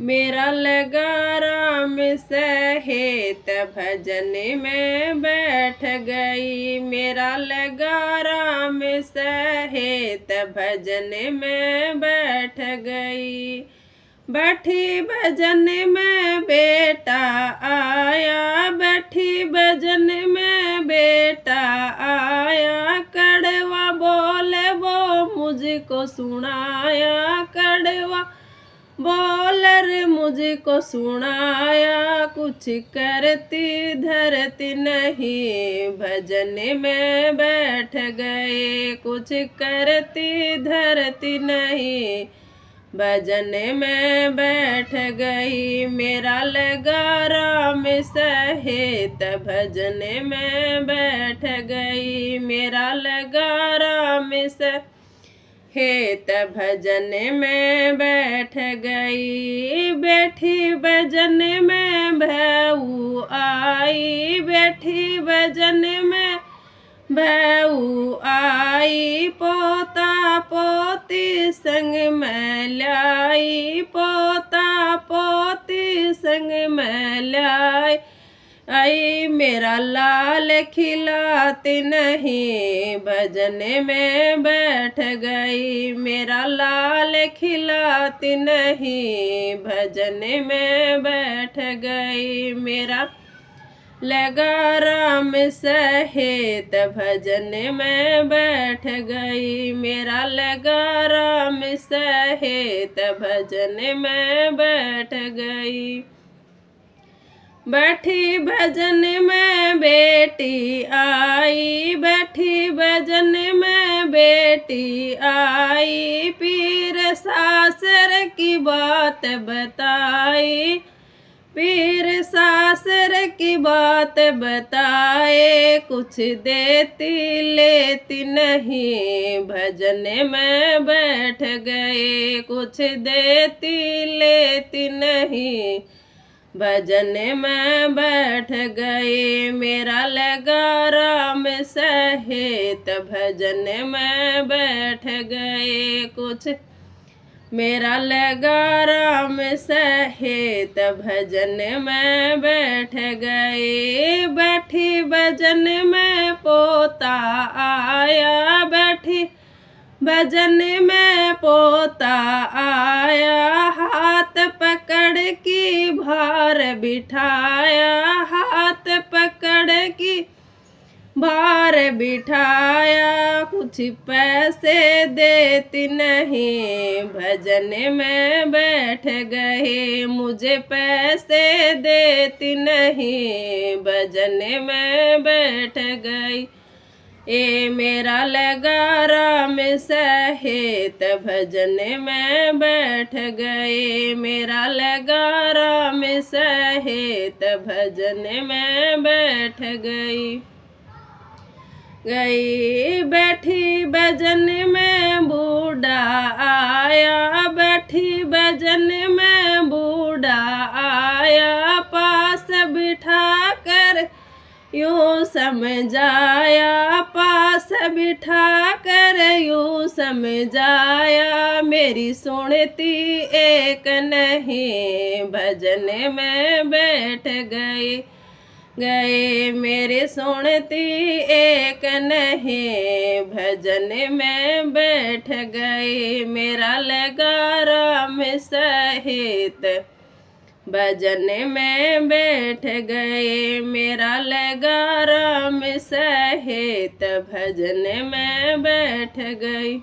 मेरा लगा राम सहित भजन में बैठ गई। मेरा लगा राम सहित भजन में बैठ गई। बैठी भजन में बेटा आया, बैठी भजन में बेटा आया। कड़वा बोले वो मुझको सुनाया, कड़वा बोलर मुझको सुनाया। कुछ करती धरती नहीं, भजन में बैठ गए। कुछ करती धरती नहीं, भजन में बैठ गई। मेरा लगा राम सहित भजन में बैठ गई। मेरा लगा राम सहित भजन में बैठ गई। बैठी भजन में भऊ आई, बैठी भजन में भऊ आई। पोता पोती संग में लाई, पोता पोती संग में लाई। आई मेरा लाल खिलाती नहीं, भजन में बैठ गई। मेरा लाल खिलाती नहीं, भजन में बैठ गई। मेरा लगा राम सहित भजन में बैठ गई। मेरा लगा राम सहित भजन में बैठ गई। बैठी भजन में बेटी आई, बैठी भजन में बेटी आई। पीर सासर की बात बताई, पीर सासर की बात बताए। कुछ देती लेती नहीं, भजन में बैठ गए। कुछ देती लेती नहीं, भजन में बैठ गए। मेरा लगा राम सहित भजन में बैठ गए। कुछ मेरा लगा राम सहित भजन में बैठ गए। बैठी भजन में पोता आया, बैठी भजन में पोता आया। हाथ पकड़ की भार बिठाया, हाथ पकड़ की भार बिठाया। कुछ पैसे देती नहीं, भजन में बैठ गए। मुझे पैसे देती नहीं, भजन में बैठ गई। ए मेरा लगा राम सहित भजन में बैठ गए। मेरा लगा राम सहित भजन में बैठ गई। गई बैठी भजन में बूढ़ा आया, बैठी भजन में बूढ़ा आया। पास बिठा कर यूं समझाया, पास बिठा कर यूं समझाया। मेरी सुनती एक नहीं, भजन में बैठ गई। गए मेरे सुनती एक नहीं, भजन में बैठ गए। मेरा लगा राम सहित भजन में बैठ गए। मेरा लगा राम सहित भजन में बैठ गई।